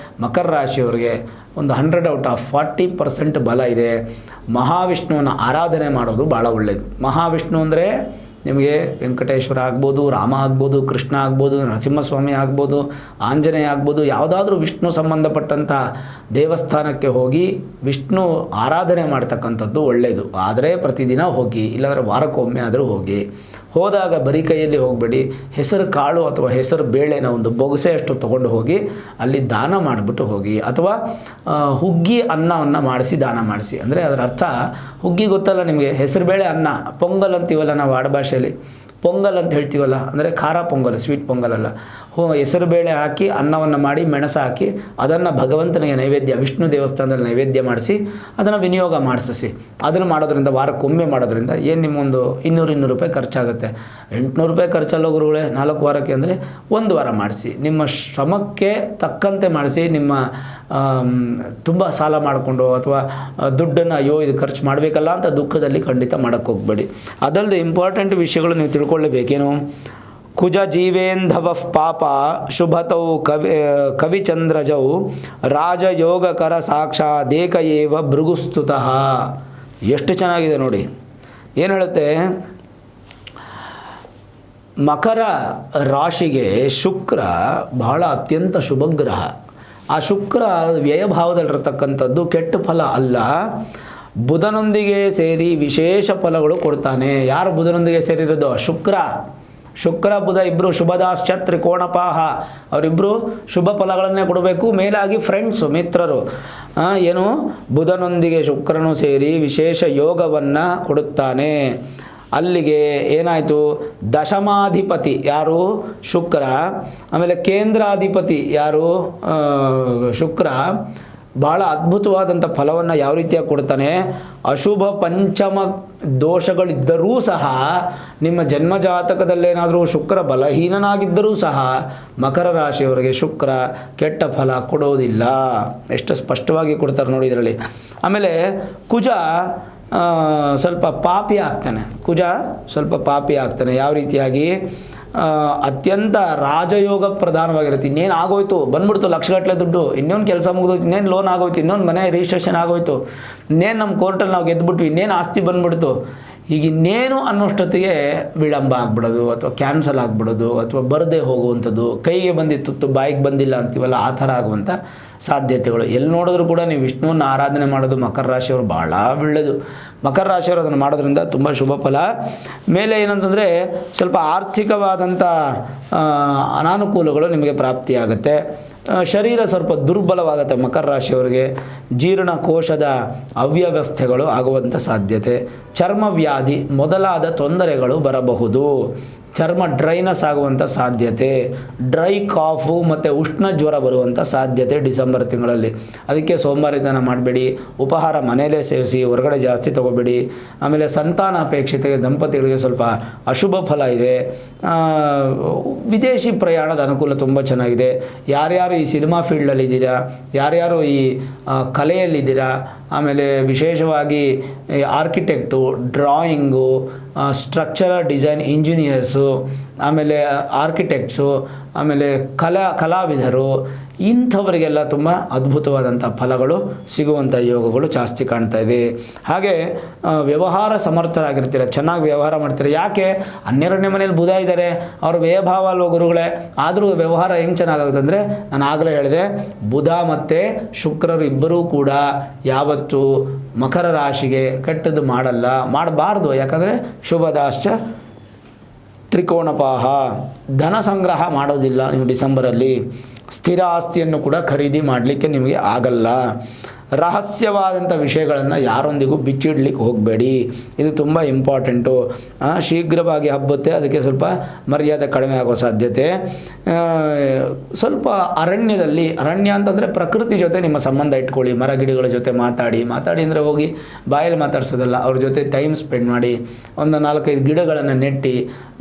ಮಕರ ರಾಶಿಯವರಿಗೆ ಒಂದು 100/40% ಬಲ ಇದೆ. ಮಹಾವಿಷ್ಣುವನ್ನು ಆರಾಧನೆ ಮಾಡೋದು ಭಾಳ ಒಳ್ಳೆಯದು. ಮಹಾವಿಷ್ಣು ಅಂದರೆ ನಿಮಗೆ ವೆಂಕಟೇಶ್ವರ ಆಗ್ಬೋದು, ರಾಮ ಆಗ್ಬೋದು, ಕೃಷ್ಣ ಆಗ್ಬೋದು, ನರಸಿಂಹಸ್ವಾಮಿ ಆಗ್ಬೋದು, ಆಂಜನೇಯ ಆಗ್ಬೋದು, ಯಾವುದಾದ್ರೂ ವಿಷ್ಣು ಸಂಬಂಧಪಟ್ಟಂಥ ದೇವಸ್ಥಾನಕ್ಕೆ ಹೋಗಿ ವಿಷ್ಣು ಆರಾಧನೆ ಮಾಡ್ತಕ್ಕಂಥದ್ದು ಒಳ್ಳೆಯದು. ಆದರೆ ಪ್ರತಿದಿನ ಹೋಗಿ, ಇಲ್ಲಾಂದರೆ ವಾರಕ್ಕೊಮ್ಮೆ ಆದರೂ ಹೋಗಿ. ಹೋದಾಗ ಬರೀ ಕೈಯಲ್ಲಿ ಹೋಗಬೇಡಿ, ಹೆಸರು ಕಾಳು ಅಥವಾ ಹೆಸರು ಬೇಳೆನ ಒಂದು ಬೊಗಸೆಯಷ್ಟು ತೊಗೊಂಡು ಹೋಗಿ ಅಲ್ಲಿ ದಾನ ಮಾಡಿಬಿಟ್ಟು ಹೋಗಿ. ಅಥವಾ ಹುಗ್ಗಿ ಅನ್ನವನ್ನು ಮಾಡಿಸಿ ದಾನ ಮಾಡಿಸಿ. ಅಂದರೆ ಅದರ ಅರ್ಥ, ಹುಗ್ಗಿ ಗೊತ್ತಲ್ಲ ನಿಮಗೆ, ಹೆಸರು ಬೇಳೆ ಅನ್ನ, ಪೊಂಗಲ್ ಅಂತೀವಲ್ಲ ನಾವು ಆಡುಭಾಷೆಯಲ್ಲಿ, ಪೊಂಗಲ್ ಅಂತ ಹೇಳ್ತೀವಲ್ಲ, ಅಂದರೆ ಖಾರ ಪೊಂಗಲ್, ಸ್ವೀಟ್ ಪೊಂಗಲ್ ಅಲ್ಲ. ಹೆಸರು ಬೇಳೆ ಹಾಕಿ ಅನ್ನವನ್ನು ಮಾಡಿ ಮೆಣಸು ಹಾಕಿ ಅದನ್ನು ಭಗವಂತನಿಗೆ ನೈವೇದ್ಯ, ವಿಷ್ಣು ದೇವಸ್ಥಾನದಲ್ಲಿ ನೈವೇದ್ಯ ಮಾಡಿಸಿ ಅದನ್ನು ವಿನಿಯೋಗ ಮಾಡಿಸಿ. ಅದನ್ನು ಮಾಡೋದ್ರಿಂದ, ವಾರಕ್ಕೊಮ್ಮೆ ಮಾಡೋದ್ರಿಂದ ಏನು ನಿಮ್ಮೊಂದು 200 ರೂಪಾಯಿ ಖರ್ಚಾಗುತ್ತೆ. 800 ರೂಪಾಯಿ ಖರ್ಚಲ್ಲ ಗುರುಗಳೇ 4 ವಾರಕ್ಕೆ, ಅಂದರೆ 1 ವಾರ ಮಾಡಿಸಿ. ನಿಮ್ಮ ಶ್ರಮಕ್ಕೆ ತಕ್ಕಂತೆ ಮಾಡಿಸಿ. ನಿಮ್ಮ ತುಂಬ ಸಾಲ ಮಾಡಿಕೊಂಡು ಅಥವಾ ದುಡ್ಡನ್ನು ಅಯ್ಯೋ ಇದು ಖರ್ಚು ಮಾಡಬೇಕಲ್ಲ ಅಂತ ದುಃಖದಲ್ಲಿ ಖಂಡಿತ ಮಾಡೋಕ್ಕೆ ಹೋಗಬೇಡಿ. ಅದಲ್ಲದೆ ಇಂಪಾರ್ಟೆಂಟ್ ವಿಷಯಗಳು ನೀವು ತಿಳ್ಕೊಳ್ಳಬೇಕೇನು. ಕುಜ ಜೀವೇಂಧವ ಪಾಪ ಶುಭತೌ ಕವಿಚಂದ್ರಜೌ ರಾಜಯೋಗಕರ ಸಾಕ್ಷಾದೇಕ ಏವ ಭೃಗುಸ್ತುತಃ. ಎಷ್ಟು ಚೆನ್ನಾಗಿದೆ ನೋಡಿ. ಏನು ಹೇಳುತ್ತೆ, ಮಕರ ರಾಶಿಗೆ ಶುಕ್ರ ಬಹಳ ಅತ್ಯಂತ ಶುಭಗ್ರಹ. ಆ ಶುಕ್ರ ವ್ಯಯಭಾವದಲ್ಲಿರತಕ್ಕಂಥದ್ದು ಕೆಟ್ಟ ಫಲ ಅಲ್ಲ. ಬುಧನೊಂದಿಗೆ ಸೇರಿ ವಿಶೇಷ ಫಲಗಳು ಕೊಡ್ತಾನೆ. ಯಾರು ಬುಧನೊಂದಿಗೆ ಸೇರಿರೋದು? ಶುಕ್ರ ಬುಧ ಇಬ್ಬರು ಶುಭದಾಶ್ಚ ತ್ರಿಕೋಣಪಾಹ, ಅವರಿಬ್ಬರು ಶುಭ ಫಲಗಳನ್ನೇ ಕೊಡಬೇಕು. ಮೇಲಾಗಿ ಫ್ರೆಂಡ್ಸು, ಮಿತ್ರರು. ಏನು, ಬುಧನೊಂದಿಗೆ ಶುಕ್ರನು ಸೇರಿ ವಿಶೇಷ ಯೋಗವನ್ನು ಕೊಡುತ್ತಾನೆ. ಅಲ್ಲಿಗೆ ಏನಾಯಿತು, ದಶಮಾಧಿಪತಿ ಯಾರು? ಶುಕ್ರ. ಆಮೇಲೆ ಕೇಂದ್ರಾಧಿಪತಿ ಯಾರು? ಶುಕ್ರ. ಭಾಳ ಅದ್ಭುತವಾದಂಥ ಫಲವನ್ನು ಯಾವ ರೀತಿಯಾಗಿ ಕೊಡ್ತಾನೆ, ಅಶುಭ ಪಂಚಮ ದೋಷಗಳಿದ್ದರೂ ಸಹ ನಿಮ್ಮ ಜನ್ಮ ಜಾತಕದಲ್ಲೇನಾದರೂ ಶುಕ್ರ ಬಲಹೀನನಾಗಿದ್ದರೂ ಸಹ ಮಕರ ರಾಶಿಯವರಿಗೆ ಶುಕ್ರ ಕೆಟ್ಟ ಫಲ ಕೊಡೋದಿಲ್ಲ. ಎಷ್ಟು ಸ್ಪಷ್ಟವಾಗಿ ಕೊಡ್ತಾರೆ ನೋಡಿ ಇದರಲ್ಲಿ. ಆಮೇಲೆ ಕುಜ ಸ್ವಲ್ಪ ಪಾಪಿ ಆಗ್ತಾನೆ. ಕುಜ ಸ್ವಲ್ಪ ಪಾಪಿ ಆಗ್ತಾನೆ. ಯಾವ ರೀತಿಯಾಗಿ ಅತ್ಯಂತ ರಾಜಯೋಗ ಪ್ರಧಾನವಾಗಿರುತ್ತೆ. ಇನ್ನೇನು ಆಗೋಯ್ತು, ಬಂದ್ಬಿಡ್ತು ಲಕ್ಷಗಟ್ಟಲೆ ದುಡ್ಡು, ಇನ್ನೊಂದು ಕೆಲಸ ಮುಗಿದೋಯ್ತು, ಇನ್ನೇನು ಲೋನ್ ಆಗೋಯ್ತು, ಇನ್ನೊಂದು ಮನೆ ರಿಜಿಸ್ಟ್ರೇಷನ್ ಆಗೋಯ್ತು, ಇನ್ನೇನು ನಮ್ಮ ಕೋರ್ಟಲ್ಲಿ ನಾವು ಗೆದ್ದುಬಿಟ್ವಿ, ಇನ್ನೇನು ಆಸ್ತಿ ಬಂದ್ಬಿಡ್ತು, ಈಗ ಇನ್ನೇನು ಅನ್ನೋಷ್ಟೊತ್ತಿಗೆ ವಿಳಂಬ ಆಗ್ಬಿಡೋದು, ಅಥವಾ ಕ್ಯಾನ್ಸಲ್ ಆಗ್ಬಿಡೋದು, ಅಥವಾ ಬರದೇ ಹೋಗುವಂಥದ್ದು, ಕೈಗೆ ಬಂದಿತ್ತು ಬಾಯಿಗೆ ಬಂದಿಲ್ಲ ಅಂತೀವಲ್ಲ, ಆ ಥರ ಆಗುವಂಥ ಸಾಧ್ಯತೆಗಳು. ಎಲ್ಲಿ ನೋಡಿದ್ರು ಕೂಡ ನೀವು ವಿಷ್ಣುವನ್ನು ಆರಾಧನೆ ಮಾಡೋದು ಮಕರ ರಾಶಿಯವರು ಭಾಳ ಒಳ್ಳೆಯದು. ಮಕರ ರಾಶಿಯವರು ಅದನ್ನು ಮಾಡೋದ್ರಿಂದ ತುಂಬ ಶುಭ ಫಲ. ಮೇಲೆ ಏನಂತಂದರೆ ಸ್ವಲ್ಪ ಆರ್ಥಿಕವಾದಂಥ ಅನಾನುಕೂಲಗಳು ನಿಮಗೆ ಪ್ರಾಪ್ತಿಯಾಗುತ್ತೆ. ಶರೀರ ಸ್ವಲ್ಪ ದುರ್ಬಲವಾಗುತ್ತೆ ಮಕರ ರಾಶಿಯವರಿಗೆ. ಜೀರ್ಣಕೋಶದ ಅವ್ಯವಸ್ಥೆಗಳು ಆಗುವಂಥ ಸಾಧ್ಯತೆ, ಚರ್ಮವ್ಯಾಧಿ ಮೊದಲಾದ ತೊಂದರೆಗಳು ಬರಬಹುದು. ಚರ್ಮ ಡ್ರೈನಸ್ ಆಗುವಂಥ ಸಾಧ್ಯತೆ, ಡ್ರೈ ಕಾಫು ಮತ್ತು ಉಷ್ಣ ಜ್ವರ ಬರುವಂಥ ಸಾಧ್ಯತೆ ಡಿಸೆಂಬರ್ ತಿಂಗಳಲ್ಲಿ. ಅದಕ್ಕೆ ಸೋಮವಾರಿತನ ಮಾಡಬೇಡಿ, ಉಪಹಾರ ಮನೆಯಲ್ಲೇ ಸೇವಿಸಿ, ಹೊರಗಡೆ ಜಾಸ್ತಿ ತೊಗೋಬೇಡಿ. ಆಮೇಲೆ ಸಂತಾನ ಅಪೇಕ್ಷಿತ ದಂಪತಿಗಳಿಗೆ ಸ್ವಲ್ಪ ಅಶುಭ ಫಲ ಇದೆ. ವಿದೇಶಿ ಪ್ರಯಾಣದ ಅನುಕೂಲ ತುಂಬ ಚೆನ್ನಾಗಿದೆ. ಯಾರ್ಯಾರು ಈ ಸಿನಿಮಾ ಫೀಲ್ಡಲ್ಲಿದ್ದೀರಾ, ಯಾರ್ಯಾರು ಈ ಕಲೆಯಲ್ಲಿದ್ದೀರಾ, ಆಮೇಲೆ ವಿಶೇಷವಾಗಿ architect, drawing, structural design engineers, ಆಮೇಲೆ ಆರ್ಕಿಟೆಕ್ಟ್ಸು, ಆಮೇಲೆ ಕಲಾವಿದರು, ಇಂಥವರಿಗೆಲ್ಲ ತುಂಬ ಅದ್ಭುತವಾದಂಥ ಫಲಗಳು ಸಿಗುವಂಥ ಯೋಗಗಳು ಜಾಸ್ತಿ ಕಾಣ್ತಾ ಇದೆ. ಹಾಗೆ ವ್ಯವಹಾರ ಸಮರ್ಥರಾಗಿರ್ತೀರ, ಚೆನ್ನಾಗಿ ವ್ಯವಹಾರ ಮಾಡ್ತೀರ. ಯಾಕೆ 12ನೇ ಮನೇಲಿ ಬುಧ ಇದ್ದಾರೆ, ಅವರು ವ್ಯಯಭಾವ ಅಲ್ವ ಗುರುಗಳೇ, ಆದರೂ ವ್ಯವಹಾರ ಹೆಂಗೆ ಚೆನ್ನಾಗಾಗುತ್ತೆ ಅಂದರೆ, ನಾನು ಆಗಲೇ ಹೇಳಿದೆ, ಬುಧ ಮತ್ತು ಶುಕ್ರರು ಇಬ್ಬರೂ ಕೂಡ ಯಾವತ್ತೂ ಮಕರ ರಾಶಿಗೆ ಕೆಟ್ಟದ್ದು ಮಾಡಬಾರ್ದು. ಯಾಕಂದರೆ ಶುಭದಾಶ್ಚ ತ್ರಿಕೋಣಪಾಹ, ಧನ ಸಂಗ್ರಹ ಮಾಡೋದಿಲ್ಲ ನೀವು ಡಿಸೆಂಬರಲ್ಲಿ. ಸ್ಥಿರ ಆಸ್ತಿಯನ್ನು ಕೂಡ ಖರೀದಿ ಮಾಡಲಿಕ್ಕೆ ನಿಮಗೆ ಆಗಲ್ಲ. ರಹಸ್ಯವಾದಂಥ ವಿಷಯಗಳನ್ನು ಯಾರೊಂದಿಗೂ ಬಿಚ್ಚಿಡ್ಲಿಕ್ಕೆ ಹೋಗಬೇಡಿ, ಇದು ತುಂಬ ಇಂಪಾರ್ಟೆಂಟು. ಶೀಘ್ರವಾಗಿ ಹಬ್ಬುತ್ತೆ, ಅದಕ್ಕೆ ಸ್ವಲ್ಪ ಮರ್ಯಾದೆ ಕಡಿಮೆ ಆಗೋ ಸಾಧ್ಯತೆ. ಸ್ವಲ್ಪ ಅರಣ್ಯ ಅಂತಂದರೆ ಪ್ರಕೃತಿ ಜೊತೆ ನಿಮ್ಮ ಸಂಬಂಧ ಇಟ್ಕೊಳ್ಳಿ. ಮರ ಗಿಡಗಳ ಜೊತೆ ಮಾತಾಡಿ ಅಂದರೆ ಹೋಗಿ ಬಾಯಲ್ಲಿ ಮಾತಾಡ್ಸೋದಲ್ಲ, ಅವ್ರ ಜೊತೆ ಟೈಮ್ ಸ್ಪೆಂಡ್ ಮಾಡಿ. ಒಂದು 4-5 ಗಿಡಗಳನ್ನು ನೆಟ್ಟಿ,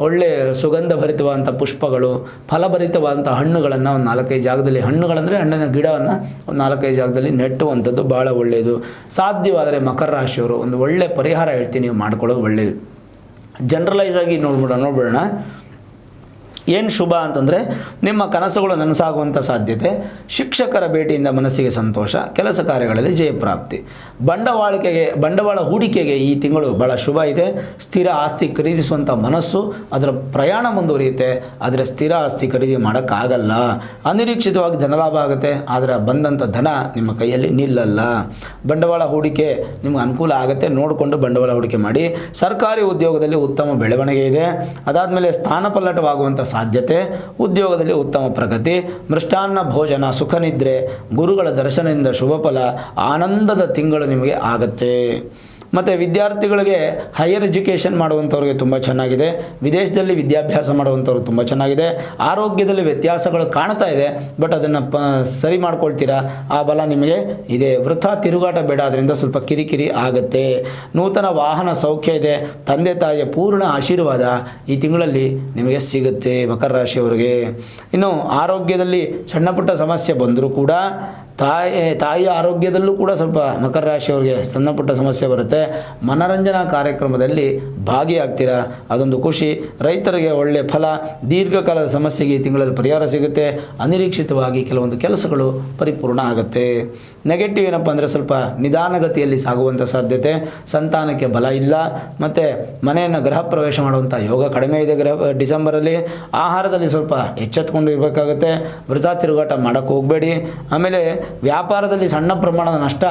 ಒಳ್ಳೆ ಸುಗಂಧಭರಿತವಾದಂಥ ಪುಷ್ಪಗಳು, ಫಲಭರಿತವಾದಂಥ ಹಣ್ಣುಗಳನ್ನು ಒಂದು 4-5 ಜಾಗದಲ್ಲಿ, ಹಣ್ಣುಗಳಂದರೆ ಹಣ್ಣಿನ ಗಿಡವನ್ನು ಒಂದು 4-5 ಜಾಗದಲ್ಲಿ ನೆಟ್ಟುವಂಥದ್ದು ಭಾಳ ಒಳ್ಳೆಯದು. ಸಾಧ್ಯವಾದರೆ ಮಕರ ರಾಶಿಯವರು ಒಂದು ಒಳ್ಳೆ ಪರಿಹಾರ ಹೇಳ್ತೀನಿ, ನೀವು ಮಾಡ್ಕೊಳ್ಳೋದು ಒಳ್ಳೆಯದು. ಜನರಲೈಸ್ ಆಗಿ ನೋಡ್ಬಿಡೋಣ. ಏನು ಶುಭ ಅಂತಂದರೆ, ನಿಮ್ಮ ಕನಸುಗಳು ನನಸಾಗುವಂಥ ಸಾಧ್ಯತೆ, ಶಿಕ್ಷಕರ ಭೇಟಿಯಿಂದ ಮನಸ್ಸಿಗೆ ಸಂತೋಷ, ಕೆಲಸ ಕಾರ್ಯಗಳಲ್ಲಿ ಜಯಪ್ರಾಪ್ತಿ. ಬಂಡವಾಳ ಹೂಡಿಕೆಗೆ ಈ ತಿಂಗಳು ಭಾಳ ಶುಭ ಇದೆ. ಸ್ಥಿರ ಆಸ್ತಿ ಖರೀದಿಸುವಂಥ ಮನಸ್ಸು, ಅದರ ಪ್ರಯಾಣ ಮುಂದುವರಿಯುತ್ತೆ, ಆದರೆ ಸ್ಥಿರ ಆಸ್ತಿ ಖರೀದಿ ಮಾಡೋಕ್ಕಾಗಲ್ಲ. ಅನಿರೀಕ್ಷಿತವಾಗಿ ಧನಲಾಭ ಆಗುತ್ತೆ, ಆದರೆ ಬಂದಂಥ ಧನ ನಿಮ್ಮ ಕೈಯಲ್ಲಿ ನಿಲ್ಲಲ್ಲ. ಬಂಡವಾಳ ಹೂಡಿಕೆ ನಿಮ್ಗೆ ಅನುಕೂಲ ಆಗುತ್ತೆ, ನೋಡಿಕೊಂಡು ಬಂಡವಾಳ ಹೂಡಿಕೆ ಮಾಡಿ. ಸರ್ಕಾರಿ ಉದ್ಯೋಗದಲ್ಲಿ ಉತ್ತಮ ಬೆಳವಣಿಗೆ ಇದೆ. ಅದಾದಮೇಲೆ ಸ್ಥಾನಪಲ್ಲಟವಾಗುವಂಥ ಸಾಧ್ಯತೆ, ಉದ್ಯೋಗದಲ್ಲಿ ಉತ್ತಮ ಪ್ರಗತಿ, ಮೃಷ್ಟಾನ್ನ ಭೋಜನ, ಸುಖ ನಿದ್ರೆ, ಗುರುಗಳ ದರ್ಶನದಿಂದ ಶುಭ ಫಲ, ಆನಂದದ ತಿಂಗಳು ನಿಮಗೆ ಆಗುತ್ತೆ. ಮತ್ತು ವಿದ್ಯಾರ್ಥಿಗಳಿಗೆ ಹೈಯರ್ ಎಜುಕೇಷನ್ ಮಾಡುವಂಥವ್ರಿಗೆ ತುಂಬ ಚೆನ್ನಾಗಿದೆ. ವಿದೇಶದಲ್ಲಿ ವಿದ್ಯಾಭ್ಯಾಸ ಮಾಡುವಂಥವ್ರು ತುಂಬ ಚೆನ್ನಾಗಿದೆ. ಆರೋಗ್ಯದಲ್ಲಿ ವ್ಯತ್ಯಾಸಗಳು ಕಾಣ್ತಾ ಇದೆ, ಬಟ್ ಅದನ್ನು ಸರಿ ಮಾಡ್ಕೊಳ್ತೀರಾ, ಆ ಬಲ ನಿಮಗೆ ಇದೆ. ವೃಥಾ ತಿರುಗಾಟ ಬೇಡ, ಅದರಿಂದ ಸ್ವಲ್ಪ ಕಿರಿಕಿರಿ ಆಗುತ್ತೆ. ನೂತನ ವಾಹನ ಸೌಖ್ಯ ಇದೆ. ತಂದೆ ತಾಯಿಯ ಪೂರ್ಣ ಆಶೀರ್ವಾದ ಈ ತಿಂಗಳಲ್ಲಿ ನಿಮಗೆ ಸಿಗುತ್ತೆ ಮಕರ ರಾಶಿಯವರಿಗೆ. ಇನ್ನು ಆರೋಗ್ಯದಲ್ಲಿ ಸಣ್ಣ ಪುಟ್ಟ ಸಮಸ್ಯೆ ಬಂದರೂ ಕೂಡ ತಾಯಿಯ ಆರೋಗ್ಯದಲ್ಲೂ ಕೂಡ ಸ್ವಲ್ಪ ಮಕರ ರಾಶಿಯವರಿಗೆ ಸಣ್ಣ ಪುಟ್ಟ ಸಮಸ್ಯೆ ಬರುತ್ತೆ. ಮನರಂಜನಾ ಕಾರ್ಯಕ್ರಮದಲ್ಲಿ ಭಾಗಿಯಾಗ್ತೀರಾ, ಅದೊಂದು ಖುಷಿ. ರೈತರಿಗೆ ಒಳ್ಳೆಯ ಫಲ. ದೀರ್ಘಕಾಲದ ಸಮಸ್ಯೆಗೆ ಈ ತಿಂಗಳಲ್ಲಿ ಪರಿಹಾರ ಸಿಗುತ್ತೆ. ಅನಿರೀಕ್ಷಿತವಾಗಿ ಕೆಲವೊಂದು ಕೆಲಸಗಳು ಪರಿಪೂರ್ಣ ಆಗುತ್ತೆ. ನೆಗೆಟಿವ್ ಏನಪ್ಪ ಅಂದರೆ, ಸ್ವಲ್ಪ ನಿಧಾನಗತಿಯಲ್ಲಿ ಸಾಗುವಂಥ ಸಾಧ್ಯತೆ, ಸಂತಾನಕ್ಕೆ ಬಲ ಇಲ್ಲ, ಮತ್ತು ಮನೆಯನ್ನು ಗೃಹ ಪ್ರವೇಶ ಮಾಡುವಂಥ ಯೋಗ ಕಡಿಮೆ ಇದೆ ಡಿಸೆಂಬರಲ್ಲಿ. ಆಹಾರದಲ್ಲಿ ಸ್ವಲ್ಪ ಎಚ್ಚೆತ್ತುಕೊಂಡು ಇರಬೇಕಾಗುತ್ತೆ. ವೃಥಾ ತಿರುಗಾಟ ಮಾಡೋಕ್ಕೆ ಹೋಗಬೇಡಿ. ಆಮೇಲೆ ವ್ಯಾಪಾರದಲ್ಲಿ ಸಣ್ಣ ಪ್ರಮಾಣದ ನಷ್ಟ,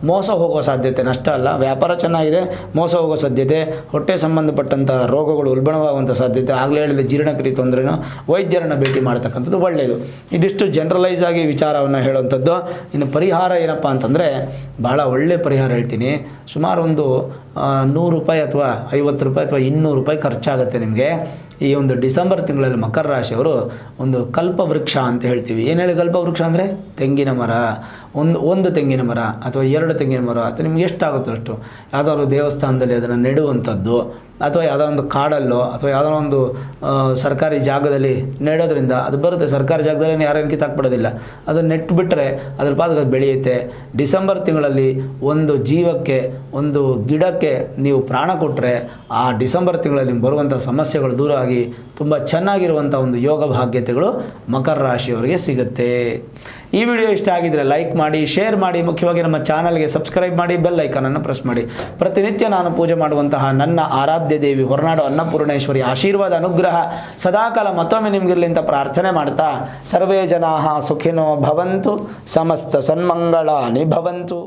ಮೋಸ ಹೋಗೋ ಸಾಧ್ಯತೆ, ನಷ್ಟ ಅಲ್ಲ, ವ್ಯಾಪಾರ ಚೆನ್ನಾಗಿದೆ, ಮೋಸ ಹೋಗೋ ಸಾಧ್ಯತೆ. ಹೊಟ್ಟೆ ಸಂಬಂಧಪಟ್ಟಂಥ ರೋಗಗಳು ಉಲ್ಬಣವಾಗುವಂಥ ಸಾಧ್ಯತೆ. ಆಗಲೇ ಹೇಳಿದ ಜೀರ್ಣಕ್ರಿಯೆ ತೊಂದರೆನೂ ವೈದ್ಯರನ್ನು ಭೇಟಿ ಮಾಡ್ತಕ್ಕಂಥದ್ದು ಒಳ್ಳೆಯದು. ಇದಿಷ್ಟು ಜನರಲೈಸ್ ಆಗಿ ವಿಚಾರವನ್ನು ಹೇಳುವಂಥದ್ದು. ಇನ್ನು ಪರಿಹಾರ ಏನಪ್ಪ ಅಂತಂದರೆ, ಭಾಳ ಒಳ್ಳೆಯ ಪರಿಹಾರ ಹೇಳ್ತೀನಿ. ಸುಮಾರು ಒಂದು 100 ರೂಪಾಯಿ ಅಥವಾ 50 ರೂಪಾಯಿ ಅಥವಾ 200 ರೂಪಾಯಿ ಖರ್ಚಾಗುತ್ತೆ ನಿಮಗೆ. ಈ ಒಂದು ಡಿಸೆಂಬರ್ ತಿಂಗಳಲ್ಲಿ ಮಕರ ರಾಶಿಯವರು ಒಂದು ಕಲ್ಪವೃಕ್ಷ ಅಂತ ಹೇಳ್ತೀವಿ. ಏನು ಹೇಳಿ ಕಲ್ಪವೃಕ್ಷ ಅಂದರೆ, ತೆಂಗಿನ ಮರ, ಒಂದು ತೆಂಗಿನ ಮರ ಅಥವಾ 2 ತೆಂಗಿನ ಮರ ಅಥವಾ ನಿಮ್ಗೆ ಎಷ್ಟಾಗುತ್ತೋ ಅಷ್ಟು ಯಾವುದಾದ್ರು ದೇವಸ್ಥಾನದಲ್ಲಿ ಅದನ್ನು ನೆಡುವಂಥದ್ದು, ಅಥವಾ ಯಾವುದೋ ಒಂದು ಕಾಡಲ್ಲೋ ಅಥವಾ ಯಾವುದೋ ಒಂದು ಸರ್ಕಾರಿ ಜಾಗದಲ್ಲಿ ನೆಡೋದ್ರಿಂದ ಅದು ಬರುತ್ತೆ. ಸರ್ಕಾರಿ ಜಾಗದಲ್ಲಿ ಯಾರೇನು ಕಿತ್ತಾಕ್ಬಿಡೋದಿಲ್ಲ, ಅದು ನೆಟ್ಬಿಟ್ರೆ ಅದ್ರ ಪಾದಕ್ಕೆ ಅದು ಬೆಳೆಯುತ್ತೆ. ಡಿಸೆಂಬರ್ ತಿಂಗಳಲ್ಲಿ ಒಂದು ಜೀವಕ್ಕೆ, ಒಂದು ಗಿಡಕ್ಕೆ ನೀವು ಪ್ರಾಣ ಕೊಟ್ಟರೆ ಆ ಡಿಸೆಂಬರ್ ತಿಂಗಳಲ್ಲಿ ಬರುವಂಥ ಸಮಸ್ಯೆಗಳು ದೂರ ಆಗಿ ತುಂಬ ಚೆನ್ನಾಗಿರುವಂಥ ಒಂದು ಯೋಗ ಭಾಗ್ಯತೆಗಳು ಮಕರ ರಾಶಿಯವರಿಗೆ ಸಿಗುತ್ತೆ. ಈ ವಿಡಿಯೋ ಇಷ್ಟ ಆಗಿದರೆ ಲೈಕ್ ಮಾಡಿ, ಶೇರ್ ಮಾಡಿ, ಮುಖ್ಯವಾಗಿ ನಮ್ಮ ಚಾನಲ್ಗೆ ಸಬ್ಸ್ಕ್ರೈಬ್ ಮಾಡಿ, ಬೆಲ್ ಐಕಾನನ್ನು ಪ್ರೆಸ್ ಮಾಡಿ. ಪ್ರತಿನಿತ್ಯ ನಾನು ಪೂಜೆ ಮಾಡುವಂತಹ ನನ್ನ ಆರಾಧ್ಯ ದೇವಿ ಹೊರನಾಡು ಅನ್ನಪೂರ್ಣೇಶ್ವರಿ ಆಶೀರ್ವಾದ ಅನುಗ್ರಹ ಸದಾಕಾಲ ಮತ್ತೊಮ್ಮೆ ನಿಮಗಿರಲಿ ಅಂತ ಪ್ರಾರ್ಥನೆ ಮಾಡ್ತಾ, ಸರ್ವೇ ಜನಾಃ ಸುಖಿನೋ ಭವಂತು, ಸಮಸ್ತ ಸನ್ಮಂಗಳಾನಿ ಭವಂತು.